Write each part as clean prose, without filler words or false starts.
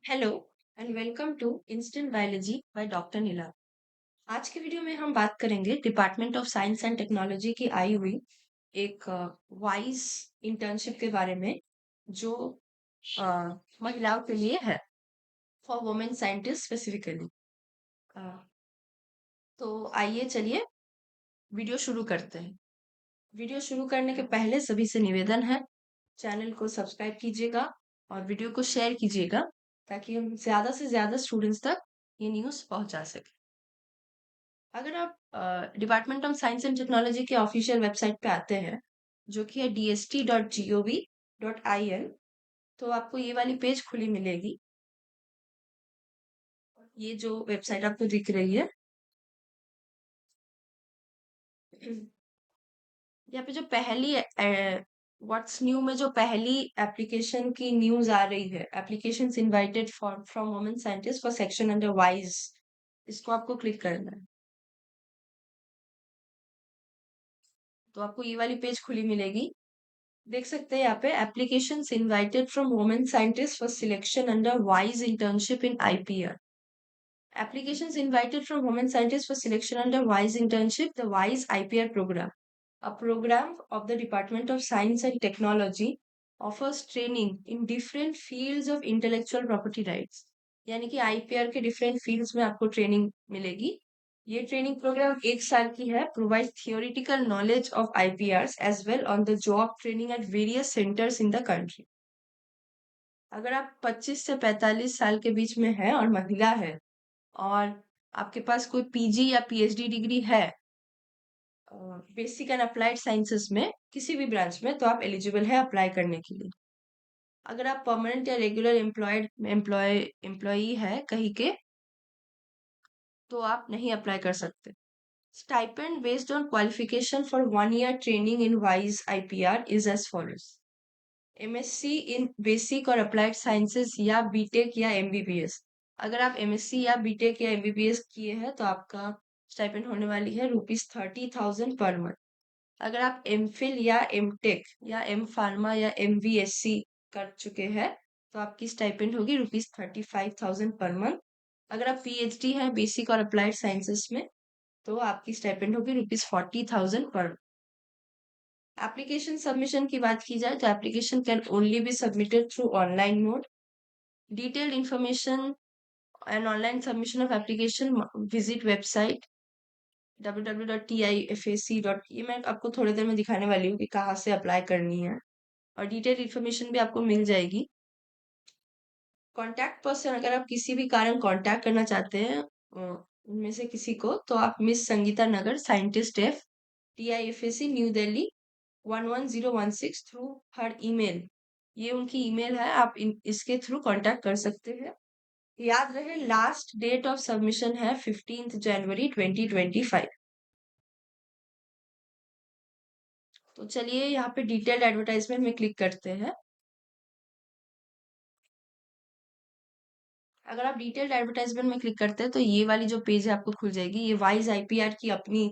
Hello and welcome to instant biology by doctor Neela. आज के video में हम बात करेंगे department of science and technology की आई हुई एक वाइज इंटर्नशिप के बारे में जो अ, महिलाओं के लिए है, फॉर वुमेन साइंटिस्ट स्पेसिफिकली। तो आइए चलिए वीडियो शुरू करते हैं। वीडियो शुरू करने के पहले सभी से निवेदन है, चैनल को सब्सक्राइब कीजिएगा और वीडियो को शेयर कीजिएगा ताकि हम ज्यादा से ज्यादा स्टूडेंट्स तक ये न्यूज़ पहुंचा सकें। अगर आप department of science and technology के ऑफिशियल वेबसाइट पे आते हैं जो कि है dst.gov.in, तो आपको ये वाली पेज खुली मिलेगी। ये जो वेबसाइट आपको दिख रही है, यहाँ पे जो पहली व्हाट्स न्यू में जो पहली एप्लीकेशन की न्यूज आ रही है, applications invited for from women scientist for section under wise, इसको आपको क्लिक करना है। तो आपको ये वाली पेज खुली मिलेगी। देख सकते हैं यहाँ पे applications invited from women scientist for selection under wise internship in IPR. Applications invited from women scientists for selection under WISE internship, the WISE IPR program. A program of the Department of Science and Technology offers training in different fields of intellectual property rights. यानी कि IPR के different fields में आपको training मिलेगी। ये training programme 1 साल की है, provide theoretical knowledge of IPR as well on the job training at various centres in the country. अगर आप 25 से 45 साल के बीच में है और महिला है और आपके पास कोई पीजी या पीएचडी डिग्री है बेसिक एंड अप्लाइड साइंसेस में किसी भी ब्रांच में, तो आप एलिजिबल है अप्लाई करने के लिए। अगर आप परमानेंट या रेगुलर एम्प्लॉय है कहीं के, तो आप नहीं अप्लाई कर सकते। Stipend based on qualification for 1 year training in वाइज IPR is as follows. MSc in basic और अप्लाइड साइंसेस या बीटेक या एमबीबीएस। अगर आप एमएससी या बीटेक या एमबीबीएस किए हैं तो आपका स्टाइपेंड होने वाली है ₹30,000 पर मंथ। अगर आप एमफिल या एमटेक या एम फार्मा या एमवीएससी कर चुके हैं तो आपकी स्टाइपेंड होगी ₹35,000 पर मंथ। अगर आप पीएचडी है बेसिक और अप्लाइड साइंसेस में तो आपकी स्टाइपेंड होगी ₹40,000 पर। एप्लीकेशन सबमिशन की बात की जाए तो application can only be submitted through online mode. Detailed information and online submission of application, visit website www.tifac. ये मैं आपको थोड़ी देर में दिखाने वाली हूँ कि कहाँ से अप्लाई करनी है और डिटेल इंफॉर्मेशन भी आपको मिल जाएगी। कॉन्टैक्ट पर्सन, अगर आप किसी भी कारण कॉन्टैक्ट करना चाहते हैं उनमें से किसी को, तो आप miss Sangeeta Nagar scientist F TIFAC new Delhi 11016 through her email, ये उनकी ईमेल है, आप इसके थ्रू कांटेक्ट कर सकते हैं। याद रहे लास्ट डेट ऑफ सबमिशन है 15 जनवरी 2025। तो चलिए यहाँ पे डिटेल्ड एडवर्टाइजमेंट में क्लिक करते हैं। अगर आप डिटेल्ड एडवर्टाइजमेंट में क्लिक करते हैं तो ये वाली जो पेज है आपको खुल जाएगी। ये वाइज आईपीआर की अपनी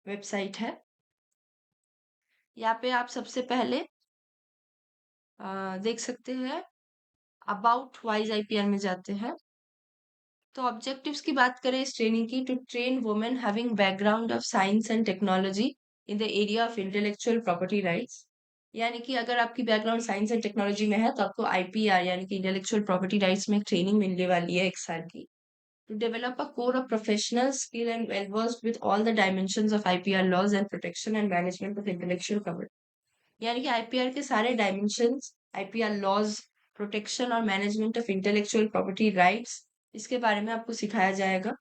वेबसाइट है। यहाँ पे आप सबसे पहले देख सकते हैं अबाउट वाइज आईपीआर में जाते हैं। तो ऑब्जेक्टिव्स की बात करें इस ट्रेनिंग की, to train women having background of science and technology in the area of intellectual property rights. यानी कि अगर आपकी बैकग्राउंड साइंस एंड टेक्नोलॉजी में है तो आपको आईपीआर यानी कि इंटेलेक्चुअल प्रॉपर्टी राइट्स में ट्रेनिंग मिलने वाली है 1 साल की। To develop a core of professional skill and well versed with all the dimensions of IPR laws and protection and management of intellectual property. यानी कि आईपीआर के सारे डायमेंशंस, आईपीआर लॉज, प्रोटेक्शन और management of intellectual property rights, इसके बारे में आपको सिखाया जाएगा।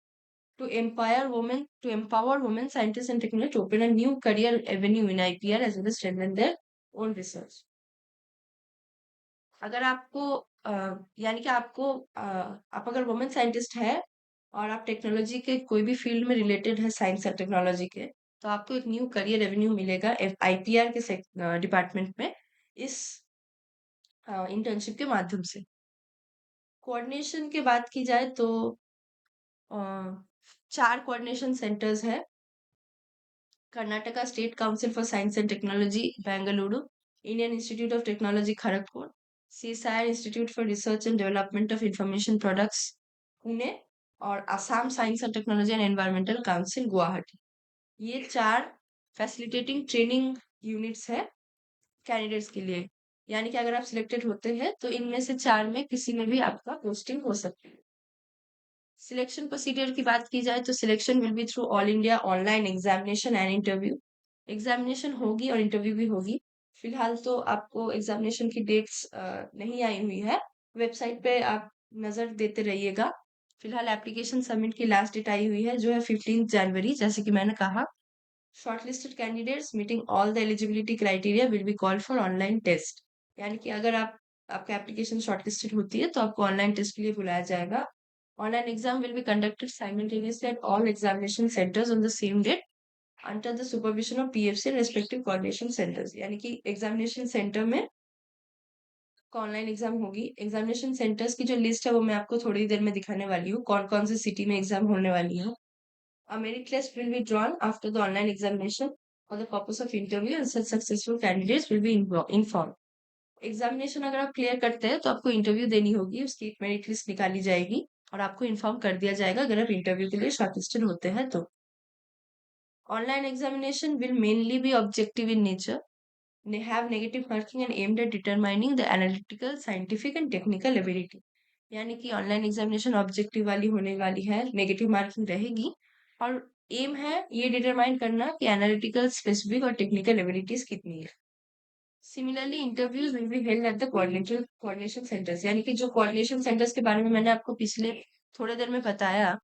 To empower women scientist and technology to open a new career avenue in IPR as well as strengthen their own research. अगर आपको यानी कि आपको आप अगर वुमेन साइंटिस्ट है और आप टेक्नोलॉजी के कोई भी फील्ड में रिलेटेड है साइंस और टेक्नोलॉजी के, तो आपको एक न्यू करियर रेवेन्यू मिलेगा आईपीआर के डिपार्टमेंट में इस इंटर्नशिप के माध्यम से। कोऑर्डिनेशन की बात की जाए तो अ, 4 कोऑर्डिनेशन सेंटर्स है। Karnataka state council for science and technology Bengaluru, Indian institute of technology Kharagpur, CSIR institute for research and development of information products Pune, और Assam science and technology and environmental council Guwahati. ये 4 फैसिलिटेटिंग ट्रेनिंग यूनिट्स है candidates के लिए। यानी कि अगर आप सिलेक्टेड होते हैं तो इनमें से 4 में किसी में भी आपका पोस्टिंग हो सकती है। सिलेक्शन प्रोसीजर की बात की जाए तो selection will be through all India online examination and interview. Examination होगी और इंटरव्यू भी होगी। फिलहाल तो आपको एग्जामिनेशन की डेट्स नहीं आई हुई है, वेबसाइट पे आप नजर देते रहिएगा। फिलहाल एप्लीकेशन सबमिट की लास्ट डेट आई हुई है जो है 15 जनवरी, जैसे कि मैंने कहा। Shortlisted candidates meeting all the eligibility criteria will be called for online test. यानी कि अगर आपका एप्लीकेशन शॉर्टलिस्टेड होती है तो आपको ऑनलाइन टेस्ट के लिए बुलाया जाएगा। Online exam will be conducted simultaneously at all examination centres on the same date under the supervision of PFC respective coordination centres. यानी कि एग्जामिनेशन सेंटर में ऑनलाइन एग्जाम होगी। एग्जामिनेशन सेंटर्स की जो लिस्ट है वो मैं आपको थोड़ी देर में दिखाने वाली हूँ, कौन कौन सी सिटी में एग्जाम होने वाली है। A merit list will be drawn after the online examination for the purpose of interview and such successful candidates will be informed. Examination अगर आप क्लियर करते हैं तो आपको इंटरव्यू देनी होगी, उसकी एक मेरिट लिस्ट निकाली जाएगी और आपको इन्फॉर्म कर दिया जाएगा अगर आप इंटरव्यू के लिए शॉर्टलिस्टेड होते हैं तो। Online examination will mainly B objective in nature, they have negative marking and aimed at determining the analytical, scientific and technical ability। यानी कि ऑनलाइन एग्जामिनेशन ऑब्जेक्टिव वाली होने वाली है, नेगेटिव मार्किंग रहेगी और एम है ये डिटरमाइन करना कि एनालिटिकल, स्पेसिफिक और टेक्निकल एबिलिटीज कितनी है। Similarly interviews will be held at the coordination centres. यानी कि जो कोऑर्डिनेशन सेंटर्स के बारे में मैंने आपको पिछले थोड़े देर में बताया,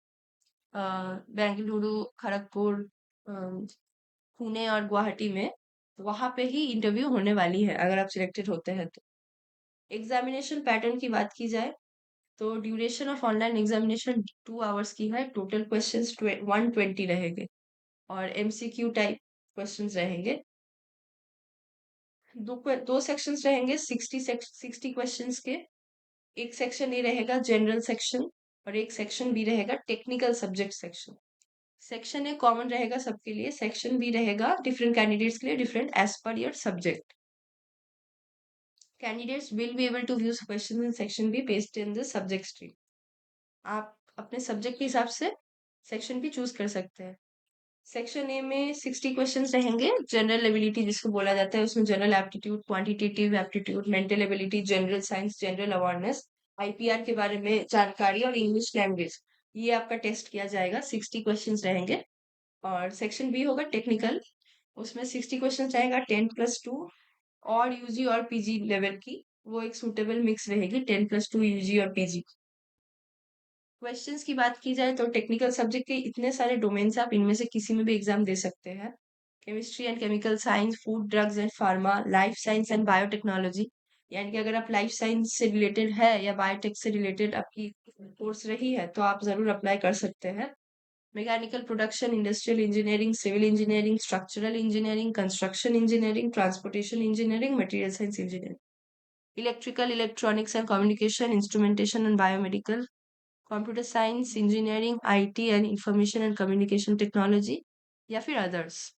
बेंगलुरु, खड़गपुर, पुणे और गुवाहाटी में, वहां पे ही इंटरव्यू होने वाली है अगर आप सिलेक्टेड होते हैं तो। एग्जामिनेशन पैटर्न की बात की जाए तो duration of online examination 2 hours की है। टोटल क्वेश्चंस 120 रहेंगे और एमसीक्यू टाइप क्वेश्चंस रहेंगे। दो सेक्शंस रहेंगे 60 क्वेश्चंस के। एक सेक्शन ए रहेगा जनरल सेक्शन और एक सेक्शन बी रहेगा technical subject section. Section A common रहेगा सबके लिए, सेक्शन बी रहेगा डिफरेंट कैंडिडेट्स के लिए different as per your subject. Candidates will be able to view question in section B based in the subject stream. आप अपने subject के हिसाब से सेक्शन भी चूज कर सकते हैं। सेक्शन ए में 60 क्वेश्चंस रहेंगे। जनरल एबिलिटी जिसको बोला जाता है, उसमें general aptitude, quantitative aptitude, mental ability, general science, general awareness, IPR के बारे में जानकारी और इंग्लिश लैंग्वेज, ये आपका टेस्ट किया जाएगा। 60 क्वेश्चंस रहेंगे। और सेक्शन बी होगा टेक्निकल, उसमें 60 क्वेश्चन रहेगा 10+2 और यूजी और पीजी लेवल की, वो एक सूटेबल मिक्स रहेगी 10+2 यूजी और पीजी। क्वेश्चंस की बात की जाए तो टेक्निकल सब्जेक्ट के इतने सारे डोमेन्स आप इनमें से किसी में भी एग्जाम दे सकते हैं। Chemistry and chemical science, food, drugs and pharma, life science and biotechnology. यानी कि अगर आप लाइफ साइंस से रिलेटेड है या बायोटेक से रिलेटेड आपकी कोर्स रही है तो आप जरूर अप्लाई कर सकते हैं। Mechanical production, industrial engineering, civil engineering, structural engineering, construction engineering, transportation engineering, material science engineering, electrical, electronics and communication, instrumentation and biomedical, computer science engineering, IT and information and communication technology या फिर others.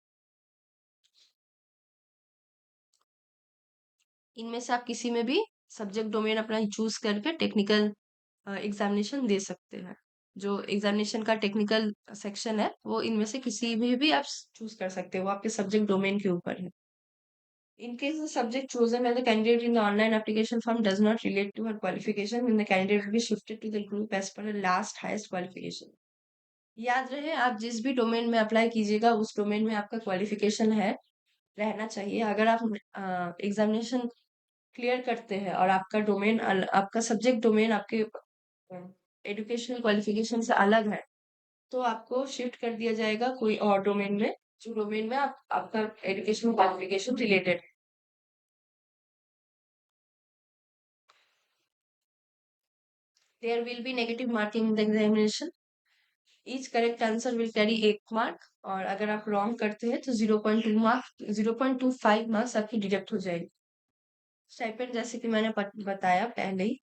इनमें से आप किसी में भी subject domain अपना choose करके टेक्निकल एग्जामिनेशन दे सकते हैं। जो एग्जामिनेशन का टेक्निकल सेक्शन है वो इनमें से किसी में भी आप चूज कर सकते हो, वो आपके सब्जेक्ट डोमेन के ऊपर है। In case the subject chosen by the candidate in the online application form does not relate to her qualification, then the candidate will be shifted to the group as per the last highest qualification। याद रहे, आप जिस भी domain में apply कीजिएगा उस domain में आपका क्वालिफिकेशन है रहना चाहिए। अगर आप एग्जामिनेशन क्लियर करते हैं और आपका डोमेन, आपका सब्जेक्ट डोमेन आपके एजुकेशनल क्वालिफिकेशन से अलग है तो आपको शिफ्ट कर दिया जाएगा कोई और डोमेन में, जो डोमेन में आपका एजुकेशनल क्वालिफिकेशन रिलेटेड है। There will be negative marking in the examination. Each correct answer will carry 8 mark और अगर आप रॉन्ग करते हैं तो 0.25 मार्क्स आपकी डिडक्ट हो जाएगी। स्टाइपेंड जैसे कि मैंने बताया पहले ही,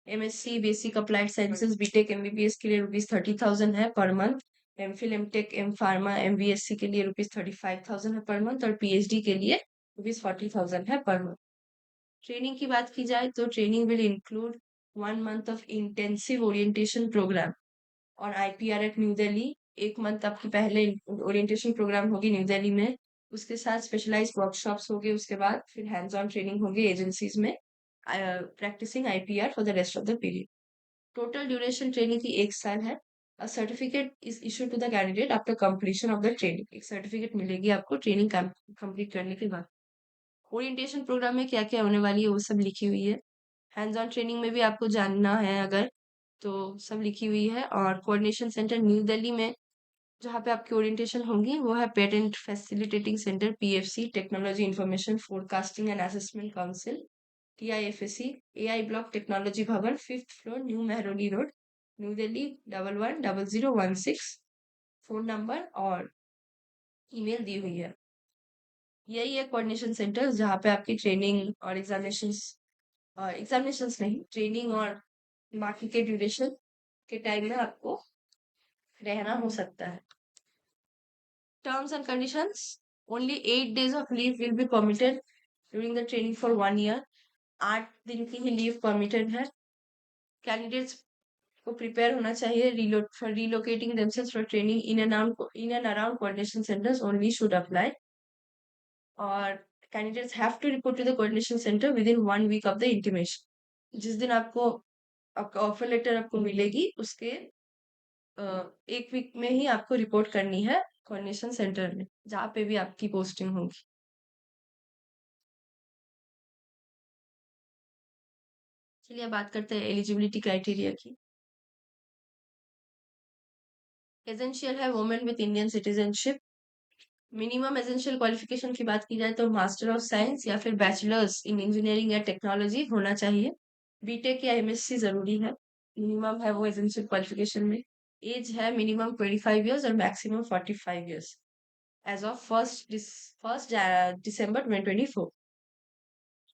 MSc basic applied sciences BTech MBBS के लिए ₹30,000 है per month. MPhil MTech M pharma MBSc के लिए ₹35,000 है पर मंथ और पीएचडी के लिए ₹40,000 है पर मंथ। ट्रेनिंग की बात की जाए तो training will include 1 month of intensive orientation programme और IPR at new Delhi. 1 month आपकी पहले ओरिएंटेशन प्रोग्राम होगी न्यू दिल्ली में, उसके साथ स्पेशलाइज्ड वर्कशॉप्स होंगे, उसके बाद फिर हैंड्स ऑन ट्रेनिंग होगी एजेंसीज में practising IPR for the rest of the period. Total duration training की 1 साल है। A certificate is issued to the candidate after completion of the training. एक सर्टिफिकेट मिलेगी आपको ट्रेनिंग कंप्लीट करने के बाद। ओरिएंटेशन प्रोग्राम में क्या क्या होने वाली है वो सब लिखी हुई है। हैंड्स ऑन ट्रेनिंग में भी आपको जानना है अगर, तो सब लिखी हुई है। और कोऑर्डिनेशन सेंटर न्यू दिल्ली में जहाँ पे आपकी ओरिएंटेशन होंगी वो है patent facilitating centre PFC, technology information forecasting and assessment council TIFSC, AI block technology Bhavan, 5th floor, new Mehrauli road, new Delhi 110016। Phone number और ईमेल दी हुई है। यही है कोऑर्डिनेशन सेंटर जहाँ पे आपकी ट्रेनिंग और एग्जामिनेशंस नहीं, ट्रेनिंग और बाकी के ड्यूरेशन के टाइम में आपको रहना हो सकता है। Terms and conditions, only 8 days of leave will be permitted during the training for 1 year। 8 दिन की ही लीव परमिटेड है। कैंडिडेट्स को प्रिपेयर होना चाहिए for relocating themselves for training in and around coordination centers only should apply। और candidates have to report to the coordination centre within 1 week of the intimation. जिस दिन आपको आपका offer letter आपको मिलेगी उसके 1 week में ही आपको रिपोर्ट करनी है कोऑर्डिनेशन सेंटर में जहाँ पे भी आपकी पोस्टिंग होगी। चलिए अब बात करते हैं एलिजिबिलिटी क्राइटेरिया की। एसेंशियल है women with Indian citizenship. Minimum essential qualification की बात की जाए तो मास्टर ऑफ साइंस या फिर बैचलर्स इन इंजीनियरिंग या टेक्नोलॉजी होना चाहिए। बीटेक या एमएससी जरूरी है, मिनिमम है वो एसेंशियल क्वालिफिकेशन में। एज है मिनिमम 25 years और maximum 45 years age of first December 2024।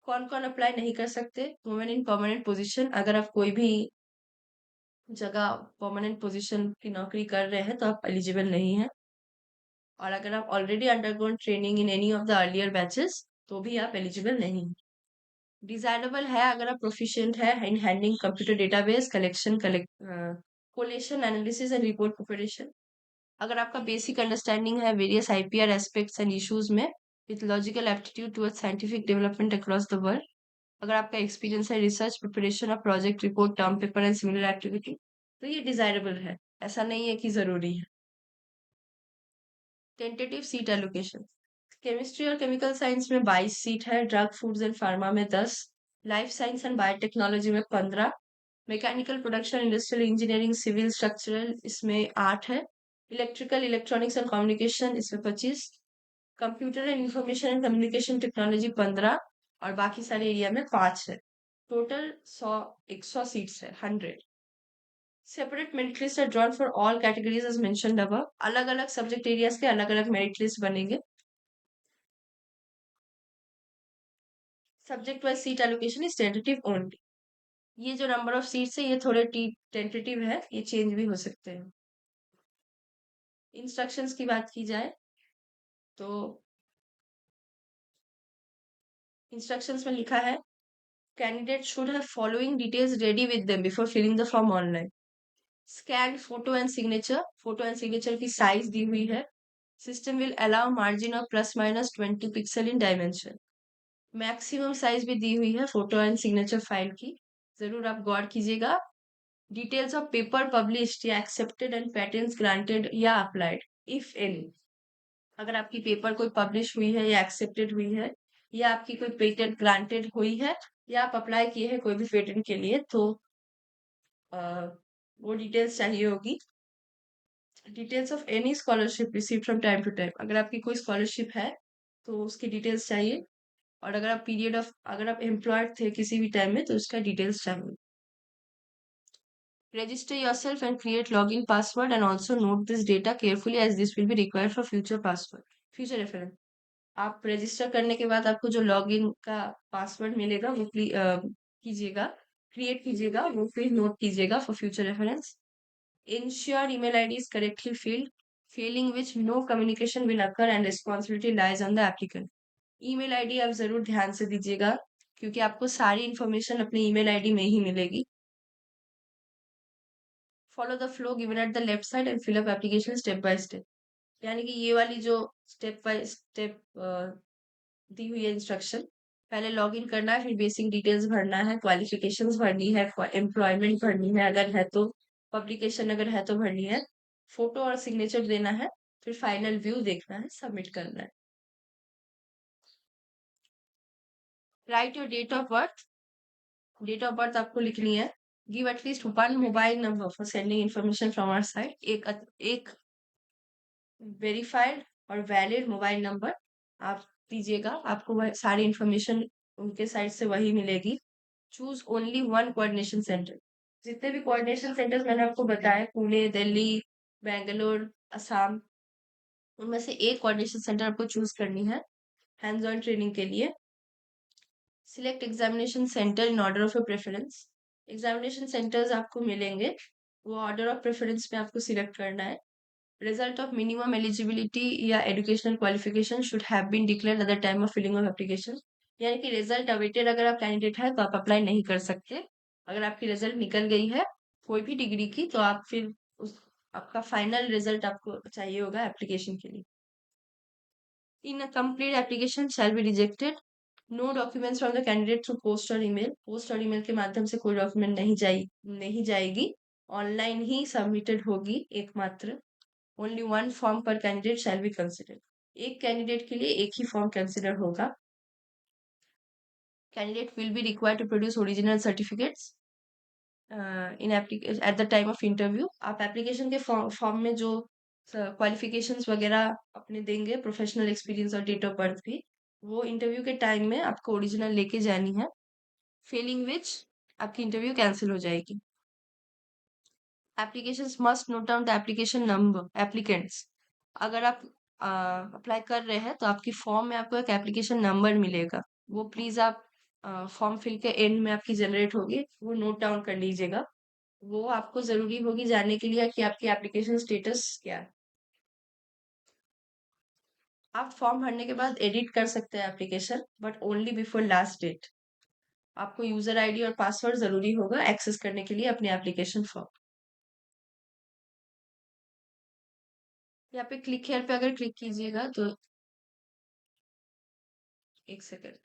कौन कौन अप्लाई नहीं कर सकते? वुमेन इन परमानेंट पोजीशन, अगर आप कोई भी जगह परमानेंट पोजीशन की नौकरी कर रहे हैं तो आप एलिजिबल नहीं है। और अगर आप already undergone training in any of the earlier batches तो भी आप एलिजिबल नहीं। डिजायरेबल है अगर आप प्रोफिशिएंट है in handling computer database collection collation analysis and report preparation. अगर आपका बेसिक अंडरस्टैंडिंग है various IPR aspects and issues में with logical aptitude towards scientific development across the world. अगर आपका एक्सपीरियंस है research preparation of project report term paper and similar activity तो ये desirable है, ऐसा नहीं है कि जरूरी है। टेंटेटिव सीट एलोकेशन, केमिस्ट्री और केमिकल साइंस में 22 सीट है, ड्रग फूड्स एंड फार्मा में 10, लाइफ साइंस एंड बायोटेक्नोलॉजी में 15, mechanical production industrial engineering civil structural इसमें 8 है, इलेक्ट्रिकल इलेक्ट्रॉनिक्स एंड कम्युनिकेशन इसमें 25, computer and information and communication technology 15 और बाकी सारे एरिया में 5 है। टोटल 100 सीट्स है, 100। Separate merit list are drawn for all categories as mentioned above. अलग अलग सब्जेक्ट एरियाज के अलग अलग मेरिट लिस्ट बनेंगे। Subject wise seat allocation is tentative only. ये जो नंबर ऑफ सीट्स है ये थोड़े टेंटेटिव है, ये चेंज भी हो सकते हैं। इंस्ट्रक्शंस की बात की जाए तो इंस्ट्रक्शंस में लिखा है candidate should have following details ready with them before filling the form online. Scan photo and signature, photo and signature की साइज दी हुई है। System will allow margin of ±20 pixel in dimension. Maximum size भी दी हुई है photo and signature file की, जरूर आप गौर कीजिएगा। डिटेल्स ऑफ पेपर पब्लिश्ड या एक्सेप्टेड एंड पैटेंट्स ग्रांटेड या अप्लाइड इफ एनी। अगर आपकी पेपर कोई पब्लिश हुई है या एक्सेप्टेड हुई है या आपकी कोई पेटेंट ग्रांटेड हुई है या आप अप्लाई किए हैं कोई भी पेटेंट के लिए तो वो डिटेल्स चाहिए होगी। Details of any scholarship receive from time to time, अगर आपकी कोई स्कॉलरशिप है तो उसकी डिटेल्स चाहिए। और अगर आप एम्प्लॉयड थे किसी भी टाइम में तो उसका डिटेल्स चाहिए। Register yourself and create login password and also note this data carefully as this will be required for future reference। आप रजिस्टर करने के बाद आपको जो लॉगिन का पासवर्ड मिलेगा वो कीजिएगा, क्रिएट कीजिएगा, वो फिर नोट कीजिएगा for future reference. Ensure email ID is correctly filled, failing which no communication will occur and responsibility lies on the applicant। Email ID आप जरूर ध्यान से दीजिएगा क्योंकि आपको सारी इंफॉर्मेशन अपनी ईमेल आईडी में ही मिलेगी। Follow the flow given at the left side and fill up application step by step. यानी कि ये वाली जो स्टेप बाय स्टेप दी हुई है इंस्ट्रक्शन, पहले लॉग इन करना है, फिर बेसिक डिटेल्स भरना है, क्वालिफिकेशंस भरनी है, एम्प्लॉयमेंट भरनी है अगर है तो, पब्लिकेशन अगर है तो भरनी है, फोटो और सिग्नेचर देना है, फिर फाइनल व्यू देखना है, सबमिट करना है। Write your date of birth. Date of birth आपको लिखनी है। Give at least one mobile number for sending information from our side. एक वेरीफाइड और वैलिड मोबाइल नंबर आप दीजिएगा, आपको वह सारी इंफॉर्मेशन उनके साइड से वही मिलेगी। Choose only one coordination centre. जितने भी कोऑर्डिनेशन सेंटर्स मैंने आपको बताए, पुणे, दिल्ली, बेंगलोर, असम, उनमें से एक कोऑर्डिनेशन सेंटर आपको चूज करनी है हैंड्स ऑन ट्रेनिंग के लिए। Select examination centre in order of preference. Examination centres आपको मिलेंगे, वो ऑर्डर ऑफ प्रेफरेंस में आपको सिलेक्ट करना है। रिजल्ट ऑफ मिनिमम एलिजिबिलिटी या educational qualification should have been declared at the time of filling of application. यानी कि रिजल्ट अवेटेड अगर आप कैंडिडेट है तो आप अप्लाई नहीं कर सकते। अगर आपकी रिजल्ट निकल गई है कोई भी डिग्री की, तो आप फिर उस आपका फाइनल रिजल्ट आपको चाहिए होगा एप्लीकेशन के लिए। Incomplete application shall be rejected. No documents from the candidate through post और ईमेल। पोस्ट और ईमेल के माध्यम से कोई डॉक्यूमेंट नहीं जाएगी, ऑनलाइन ही सबमिटेड होगी एकमात्र। ओनली वन फॉर्म पर कैंडिडेट शैल बी कंसिडर। एक कैंडिडेट के लिए एक ही फॉर्म कंसिडर होगा। Candidate will be required to produce original certificates in application at the time of interview. आप एप्लीकेशन के फॉर्म में जो क्वालिफिकेशंस वगैरह अपने देंगे, प्रोफेशनल एक्सपीरियंस और डेट ऑफ बर्थ भी, वो इंटरव्यू के टाइम में आपको ओरिजिनल लेके जानी है। फेलिंग विच आपकी इंटरव्यू कैंसिल हो जाएगी। Applications must note down the application number applicants. अगर आप अप्लाई कर रहे हैं तो आपकी फॉर्म में आपको एक एप्लीकेशन नंबर मिलेगा, वो प्लीज आप फॉर्म फिल के एंड में आपकी जनरेट होगी, वो नोट डाउन कर लीजिएगा। वो आपको जरूरी होगी जानने के लिए कि आपकी एप्लीकेशन स्टेटस क्या है। आप फॉर्म भरने के बाद एडिट कर सकते हैं application, but only before last date. आपको यूजर आईडी और पासवर्ड जरूरी होगा एक्सेस करने के लिए अपने एप्लीकेशन फॉर्म। यहाँ पे क्लिक हेयर पे अगर क्लिक कीजिएगा तो एक सेकेंड,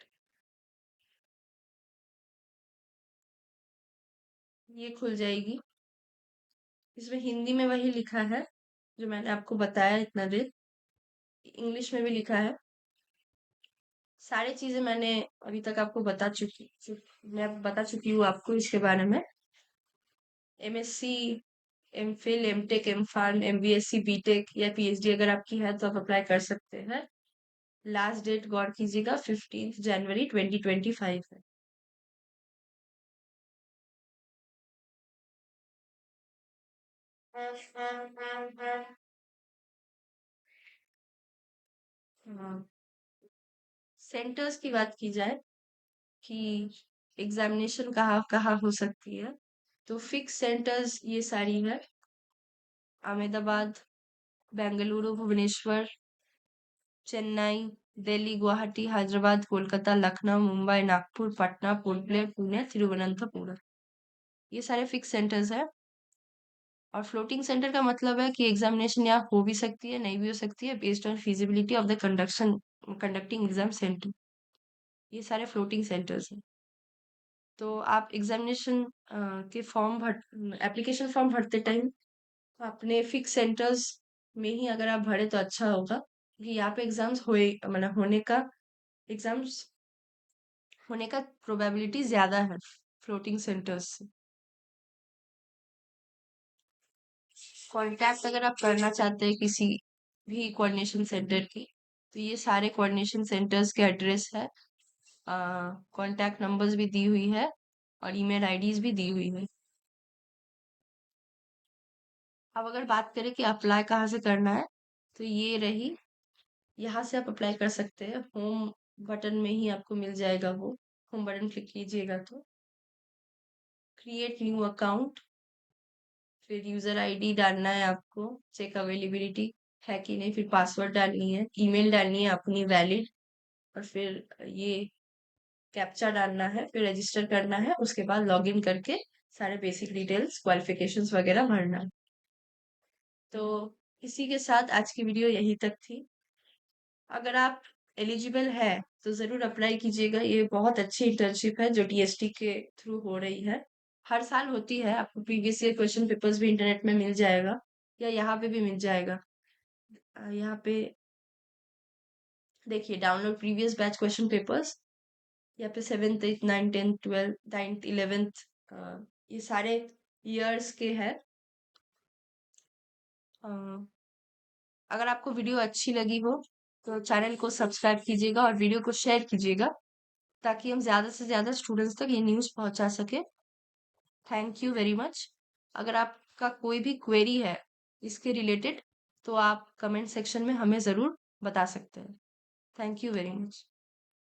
ये खुल जाएगी। इसमें हिंदी में वही लिखा है जो मैंने आपको बताया इतना देर, इंग्लिश में भी लिखा है। सारी चीजें मैंने अभी तक आपको मैं बता चुकी हूँ आपको इसके बारे में। MSc, MPhil, MTech, MPharm, MBSc, BTech या पीएचडी अगर आपकी है तो आप अप्लाई कर सकते हैं। लास्ट डेट गौर कीजिएगा 15 जनवरी 2025 है। हाँ, सेंटर्स की बात की जाए कि एग्जामिनेशन कहाँ कहाँ हो सकती है, तो फिक्स सेंटर्स ये सारी है। अहमदाबाद, बेंगलुरु, भुवनेश्वर, चेन्नई, दिल्ली, गुवाहाटी, हैदराबाद, कोलकाता, लखनऊ, मुंबई, नागपुर, पटना, पोर्ट ब्लेयर, पुणे, तिरुवनंतपुरम, ये सारे फिक्स सेंटर्स है। और फ्लोटिंग सेंटर का मतलब है कि एग्जामिनेशन यहाँ हो भी सकती है, नहीं भी हो सकती है, based on feasibility of the conducting exam centre. ये सारे फ्लोटिंग सेंटर्स हैं। तो आप एग्जामिनेशन के फॉर्म भर एप्लीकेशन फॉर्म भरते टाइम अपने फिक्स सेंटर्स में ही अगर आप भरे तो अच्छा होगा, क्योंकि यहाँ पे एग्जाम्स होए मतलब एग्जाम्स होने का प्रोबेबिलिटी ज्यादा है फ्लोटिंग सेंटर्स से। कांटेक्ट अगर आप करना चाहते हैं किसी भी कोऑर्डिनेशन सेंटर की, तो ये सारे कोऑर्डिनेशन सेंटर्स के एड्रेस है, कांटेक्ट नंबर्स भी दी हुई है और ईमेल आईडीज भी दी हुई है। अब अगर बात करें कि अप्लाई कहाँ से करना है, तो ये रही, यहाँ से आप अप्लाई कर सकते हैं। होम बटन में ही आपको मिल जाएगा, वो होम बटन क्लिक कीजिएगा तो क्रिएट न्यू अकाउंट, फिर यूजर आईडी डालना है आपको, चेक अवेलेबिलिटी है कि नहीं, फिर पासवर्ड डालनी है, ईमेल डालनी है अपनी वैलिड, और फिर ये कैप्चा डालना है, फिर रजिस्टर करना है, उसके बाद लॉगिन करके सारे बेसिक डिटेल्स, क्वालिफिकेशंस वगैरह भरना है। तो इसी के साथ आज की वीडियो यहीं तक थी। अगर आप एलिजिबल है तो ज़रूर अप्लाई कीजिएगा। ये बहुत अच्छी इंटर्नशिप है जो टीएसटी के थ्रू हो रही है। हर साल होती है। आपको प्रीवियस ईयर क्वेश्चन पेपर्स भी इंटरनेट में मिल जाएगा या यहाँ पे भी मिल जाएगा। यहाँ पे देखिए, download previous batch question papers. यहाँ पे 7th 8th 9th 10th 12th 9th 11th ये सारे ईयर्स के हैं। अ, अगर आपको वीडियो अच्छी लगी हो तो चैनल को सब्सक्राइब कीजिएगा और वीडियो को शेयर कीजिएगा ताकि हम ज़्यादा से ज़्यादा स्टूडेंट्स तक ये न्यूज़ पहुंचा सके। Thank you very much. अगर आपका कोई भी क्वेरी है इसके रिलेटेड तो आप कमेंट सेक्शन में हमें ज़रूर बता सकते हैं। Thank you very much.